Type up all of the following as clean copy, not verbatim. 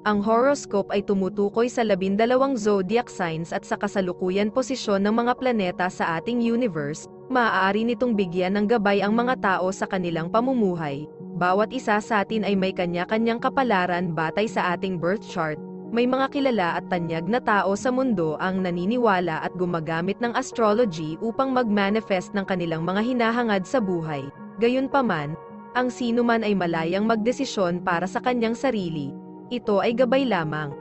Ang horoscope ay tumutukoy sa 12 zodiac signs at sa kasalukuyan posisyon ng mga planeta sa ating universe. Maaari nitong bigyan ng gabay ang mga tao sa kanilang pamumuhay. Bawat isa sa atin ay may kanya-kanyang kapalaran batay sa ating birth chart. May mga kilala at tanyag na tao sa mundo ang naniniwala at gumagamit ng astrology upang mag-manifest ng kanilang mga hinahangad sa buhay. Gayunpaman, ang sinuman ay malayang magdesisyon para sa kanyang sarili. Ito ay gabay lamang.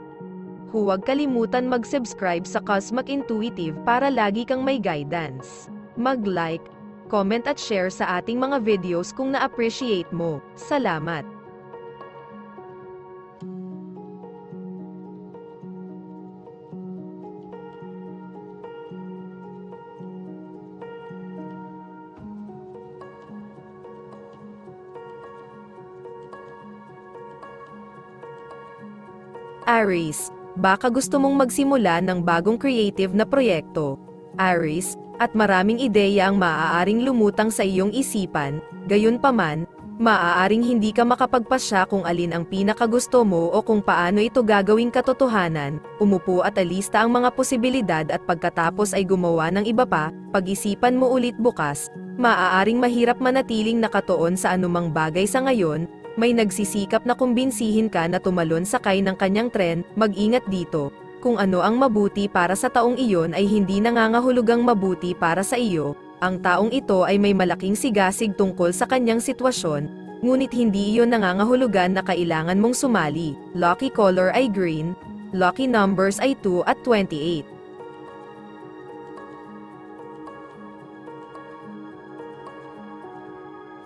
Huwag kalimutan mag-subscribe sa Cosmic Intuitive para lagi kang may guidance. Mag-like, comment at share sa ating mga videos kung na-appreciate mo. Salamat! Aries, baka gusto mong magsimula ng bagong creative na proyekto. Aries, at maraming ideya ang maaaring lumutang sa iyong isipan, gayunpaman, maaaring hindi ka makapagpasya kung alin ang pinakagusto mo o kung paano ito gagawing katotohanan. Umupo at alista ang mga posibilidad at pagkatapos ay gumawa ng iba pa. Pag-isipan mo ulit bukas, maaaring mahirap manatiling nakatuon sa anumang bagay sa ngayon. May nagsisikap na kumbinsihin ka na tumalon sakay ng kanyang tren. Mag-ingat dito. Kung ano ang mabuti para sa taong iyon ay hindi nangangahulugang mabuti para sa iyo. Ang taong ito ay may malaking sigasig tungkol sa kanyang sitwasyon, ngunit hindi iyon nangangahulugan na kailangan mong sumali. Lucky color ay green. Lucky numbers ay 2 at 28.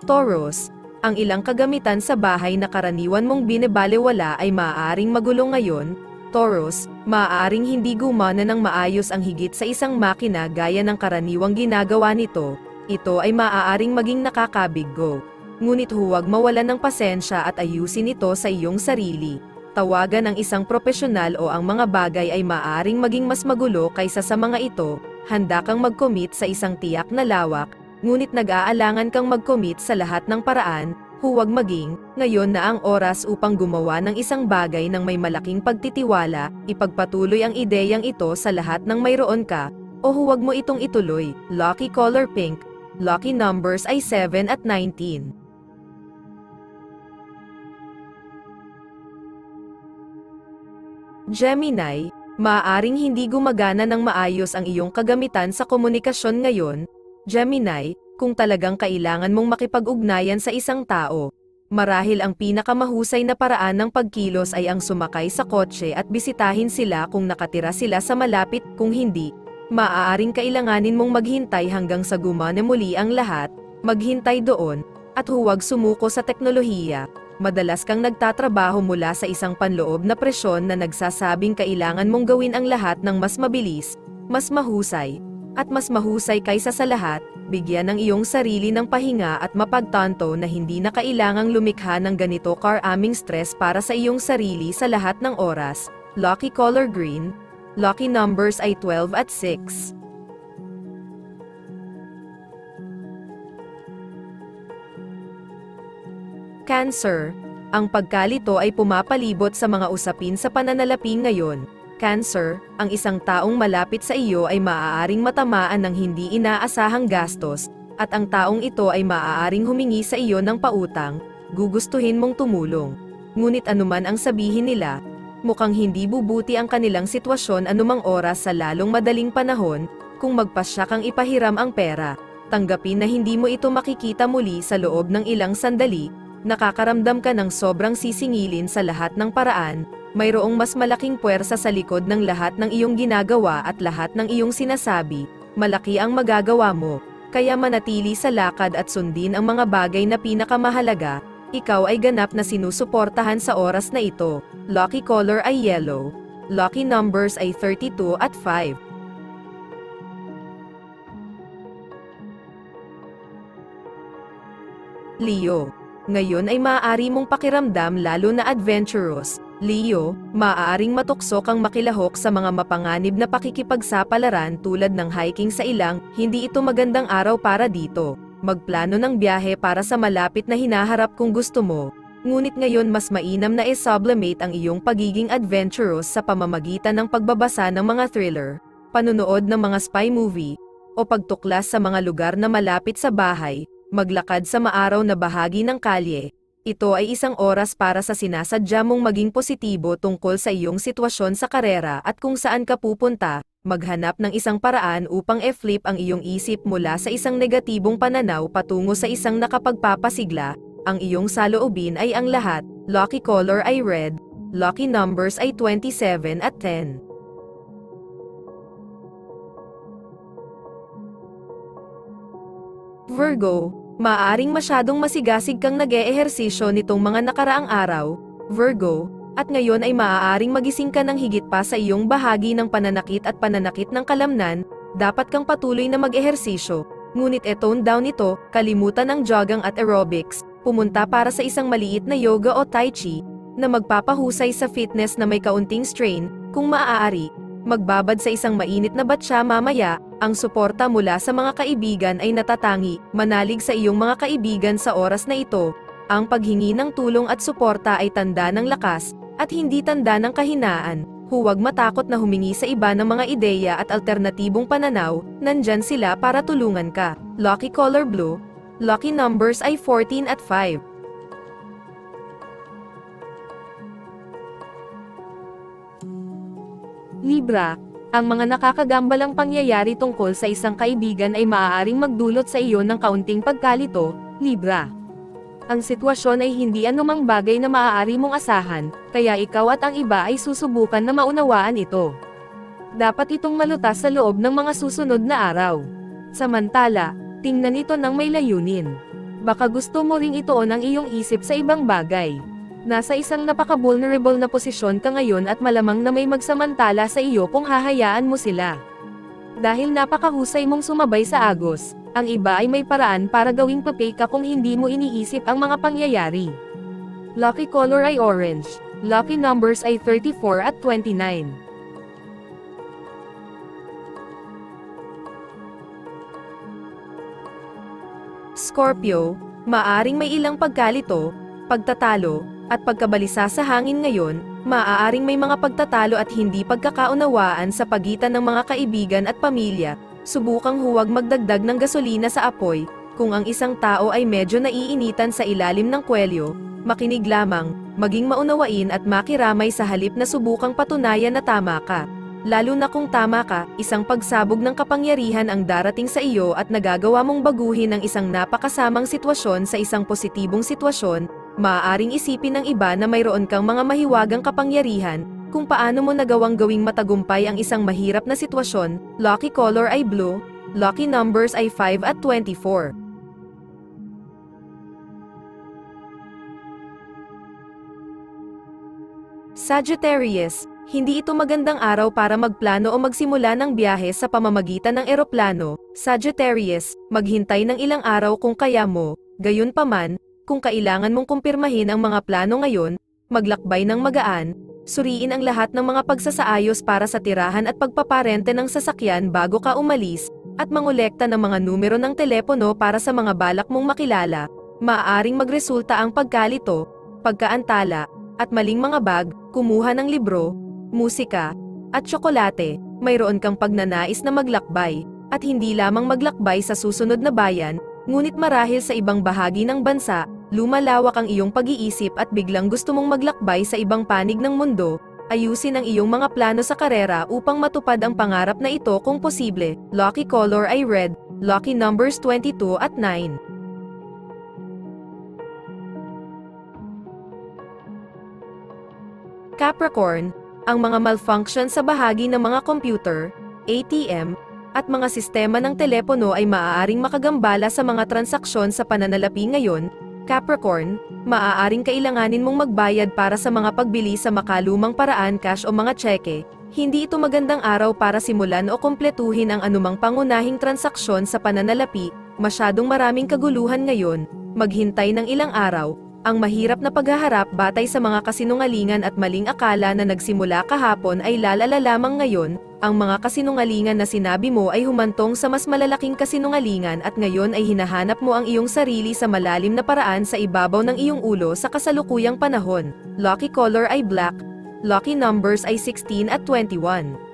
Taurus, ang ilang kagamitan sa bahay na karaniwan mong binabalewala ay maaaring magulo ngayon. Taurus, maaaring hindi gumana ng maayos ang higit sa isang makina gaya ng karaniwang ginagawa nito. Ito ay maaaring maging nakakabiggo. Ngunit huwag mawalan ng pasensya at ayusin ito sa iyong sarili. Tawagan ang isang propesyonal o ang mga bagay ay maaaring maging mas magulo kaysa sa mga ito. Handa kang mag-commit sa isang tiyak na lawak, ngunit nag-aalangan kang mag-commit sa lahat ng paraan. Huwag maging, ngayon na ang oras upang gumawa ng isang bagay ng may malaking pagtitiwala. Ipagpatuloy ang ideyang ito sa lahat ng mayroon ka, o huwag mo itong ituloy. Lucky color pink. Lucky numbers ay 7 at 19. Gemini, maaaring hindi gumagana ng maayos ang iyong kagamitan sa komunikasyon ngayon. Gemini, kung talagang kailangan mong makipag-ugnayan sa isang tao, marahil ang pinakamahusay na paraan ng pagkilos ay ang sumakay sa kotse at bisitahin sila kung nakatira sila sa malapit. Kung hindi, maaaring kailanganin mong maghintay hanggang sa gumana muli ang lahat. Maghintay doon, at huwag sumuko sa teknolohiya. Madalas kang nagtatrabaho mula sa isang panloob na presyon na nagsasabing kailangan mong gawin ang lahat ng mas mabilis, mas mahusay, at mas mahusay kaysa sa lahat. Bigyan ng iyong sarili ng pahinga at mapagtanto na hindi na kailangang lumikha ng ganito karaming stress para sa iyong sarili sa lahat ng oras. Lucky color green. Lucky numbers ay 12 at 6. Cancer, ang pagkalito ay pumapalibot sa mga usapin sa pananalapi ngayon. Cancer, ang isang taong malapit sa iyo ay maaaring matamaan ng hindi inaasahang gastos, at ang taong ito ay maaaring humingi sa iyo ng pautang. Gugustuhin mong tumulong. Ngunit anuman ang sabihin nila, mukhang hindi bubuti ang kanilang sitwasyon anumang oras sa lalong madaling panahon. Kung magpasya kang ipahiram ang pera, tanggapin na hindi mo ito makikita muli sa loob ng ilang sandali. Nakakaramdam ka ng sobrang sisingilin sa lahat ng paraan. Mayroong mas malaking puwersa sa likod ng lahat ng iyong ginagawa at lahat ng iyong sinasabi. Malaki ang magagawa mo, kaya manatili sa lakad at sundin ang mga bagay na pinakamahalaga. Ikaw ay ganap na sinusuportahan sa oras na ito. Lucky color ay yellow. Lucky numbers ay 32 at 5. Leo, ngayon ay maaari mong pakiramdam lalo na adventurous. Leo, maaaring matuksok ang makilahok sa mga mapanganib na pakikipagsapalaran tulad ng hiking sa ilang. Hindi ito magandang araw para dito. Magplano ng biyahe para sa malapit na hinaharap kung gusto mo. ngunit ngayon mas mainam na i-sublimate ang iyong pagiging adventurous sa pamamagitan ng pagbabasa ng mga thriller, panunood ng mga spy movie, o pagtuklas sa mga lugar na malapit sa bahay, maglakad sa maaraw na bahagi ng kalye. Ito ay isang oras para sa sinasadya mong maging positibo tungkol sa iyong sitwasyon sa karera at kung saan ka pupunta, maghanap ng isang paraan upang e-flip ang iyong isip mula sa isang negatibong pananaw patungo sa isang nakapagpapasigla. Ang iyong saloobin ay ang lahat, lucky color ay red, lucky numbers ay 27 at 10. Virgo, maaaring masyadong masigasig kang nag-eehersisyo nitong mga nakaraang araw, Virgo, at ngayon ay maaaring magising ka ng higit pa sa iyong bahagi ng pananakit at pananakit ng kalamnan. Dapat kang patuloy na mag-ehersisyo, ngunit e-tone down ito, kalimutan ang jogging at aerobics, pumunta para sa isang maliit na yoga o tai chi, na magpapahusay sa fitness na may kaunting strain, kung maaari. Magbabad sa isang mainit na batya mamaya. Ang suporta mula sa mga kaibigan ay natatangi, manalig sa iyong mga kaibigan sa oras na ito. Ang paghingi ng tulong at suporta ay tanda ng lakas, at hindi tanda ng kahinaan. Huwag matakot na humingi sa iba ng mga ideya at alternatibong pananaw, nandyan sila para tulungan ka. Lucky color blue, lucky numbers ay 14 at 5. Libra, ang mga nakakagambalang pangyayari tungkol sa isang kaibigan ay maaaring magdulot sa iyo ng kaunting pagkalito, Libra. Ang sitwasyon ay hindi anumang bagay na maaari mong asahan, kaya ikaw at ang iba ay susubukan na maunawaan ito. Dapat itong malutas sa loob ng mga susunod na araw. Samantala, tingnan ito ng may layunin. Baka gusto mo ring ituon ang iyong isip sa ibang bagay. Nasa isang napaka-vulnerable na posisyon ka ngayon at malamang na may magsamantala sa iyo kung hahayaan mo sila. Dahil napakahusay mong sumabay sa agos, ang iba ay may paraan para gawing papay ka kung hindi mo iniisip ang mga pangyayari. Lucky color ay orange, lucky numbers ay 34 at 29. Scorpio, maaring may ilang pagkalito, pagtatalo, at pagkabalisa sa hangin ngayon. Maaaring may mga pagtatalo at hindi pagkakaunawaan sa pagitan ng mga kaibigan at pamilya. Subukang huwag magdagdag ng gasolina sa apoy. Kung ang isang tao ay medyo naiinitan sa ilalim ng kwelyo, makinig lamang, maging maunawain at makiramay sa halip na subukang patunayan na tama ka. Lalo na kung tama ka, isang pagsabog ng kapangyarihan ang darating sa iyo at nagagawa mong baguhin ang isang napakasamang sitwasyon sa isang positibong sitwasyon. Maaaring isipin ng iba na mayroon kang mga mahiwagang kapangyarihan, kung paano mo nagawang gawing matagumpay ang isang mahirap na sitwasyon. Lucky color ay blue, lucky numbers ay 5 at 24. Sagittarius, hindi ito magandang araw para magplano o magsimula ng biyahe sa pamamagitan ng eroplano. Sagittarius, maghintay ng ilang araw kung kaya mo. Gayunpaman, kung kailangan mong kumpirmahin ang mga plano ngayon, maglakbay ng magaan, suriin ang lahat ng mga pagsasaayos para sa tirahan at pagpaparente ng sasakyan bago ka umalis, at mangolekta ng mga numero ng telepono para sa mga balak mong makilala. Maaaring magresulta ang pagkalito, pagkaantala, at maling mga bag, kumuha ng libro, musika, at tsokolate. Mayroon kang pagnanais na maglakbay, at hindi lamang maglakbay sa susunod na bayan, ngunit marahil sa ibang bahagi ng bansa. Lumalawak ang iyong pag-iisip at biglang gusto mong maglakbay sa ibang panig ng mundo. Ayusin ang iyong mga plano sa karera upang matupad ang pangarap na ito kung posible. Lucky color ay red, lucky numbers 22 at 9. Capricorn, ang mga malfunction sa bahagi ng mga computer, ATM, at mga sistema ng telepono ay maaaring makagambala sa mga transaksyon sa pananalapi ngayon. Capricorn, maaaring kailanganin mong magbayad para sa mga pagbili sa makalumang paraan, cash o mga tseke. Hindi ito magandang araw para simulan o kumpletuhin ang anumang pangunahing transaksyon sa pananalapi. Masyadong maraming kaguluhan ngayon. Maghintay ng ilang araw, Ang mahirap na paghaharap batay sa mga kasinungalingan at maling akala na nagsimula kahapon ay lalala lamang ngayon. Ang mga kasinungalingan na sinabi mo ay humantong sa mas malalaking kasinungalingan at ngayon ay hinahanap mo ang iyong sarili sa malalim na paraan sa ibabaw ng iyong ulo sa kasalukuyang panahon. Lucky color ay black. Lucky numbers ay 16 at 21.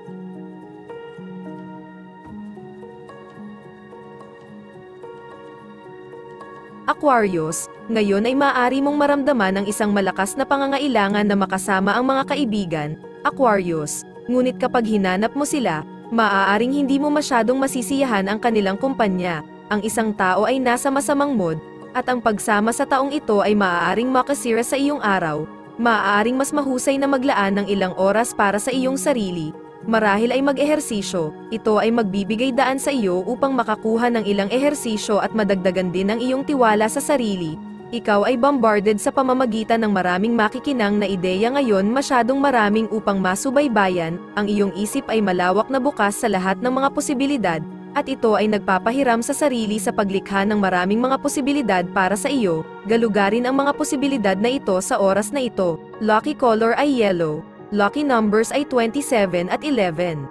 Aquarius, ngayon ay maaari mong maramdaman ang isang malakas na pangangailangan na makasama ang mga kaibigan, Aquarius. Ngunit kapag hinanap mo sila, maaaring hindi mo masyadong masisiyahan ang kanilang kumpanya. Ang isang tao ay nasa masamang mood, at ang pagsama sa taong ito ay maaaring makasira sa iyong araw. Maaaring mas mahusay na maglaan ng ilang oras para sa iyong sarili. Marahil ay mag-ehersisyo, ito ay magbibigay daan sa iyo upang makakuha ng ilang ehersisyo at madagdagan din ang iyong tiwala sa sarili. Ikaw ay bombarded sa pamamagitan ng maraming makikinang na ideya ngayon, masyadong maraming upang masubaybayan, ang iyong isip ay malawak na bukas sa lahat ng mga posibilidad, at ito ay nagpapahiram sa sarili sa paglikha ng maraming mga posibilidad para sa iyo. Galugarin ang mga posibilidad na ito sa oras na ito. Lucky color ay yellow. Lucky numbers ay 27 at 11.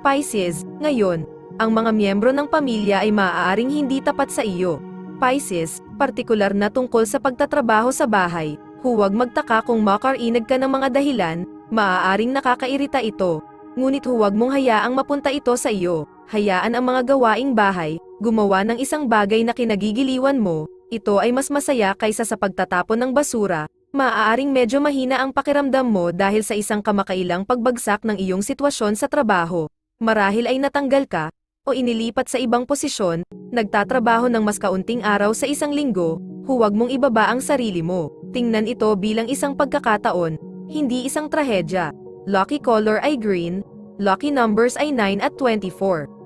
Pisces, ngayon, ang mga miyembro ng pamilya ay maaaring hindi tapat sa iyo. Pisces, partikular na tungkol sa pagtatrabaho sa bahay, huwag magtaka kung makarinig ka ng mga dahilan, maaaring nakakairita ito. Ngunit huwag mong hayaang mapunta ito sa iyo. Hayaan ang mga gawaing bahay, gumawa ng isang bagay na kinagigiliwan mo, ito ay mas masaya kaysa sa pagtatapon ng basura. Maaaring medyo mahina ang pakiramdam mo dahil sa isang kamakailang pagbagsak ng iyong sitwasyon sa trabaho. Marahil ay natanggal ka, o inilipat sa ibang posisyon, nagtatrabaho ng mas kaunting araw sa isang linggo, huwag mong ibaba ang sarili mo. Tingnan ito bilang isang pagkakataon, hindi isang trahedya. Lucky color ay green, lucky numbers ay 9 at 24.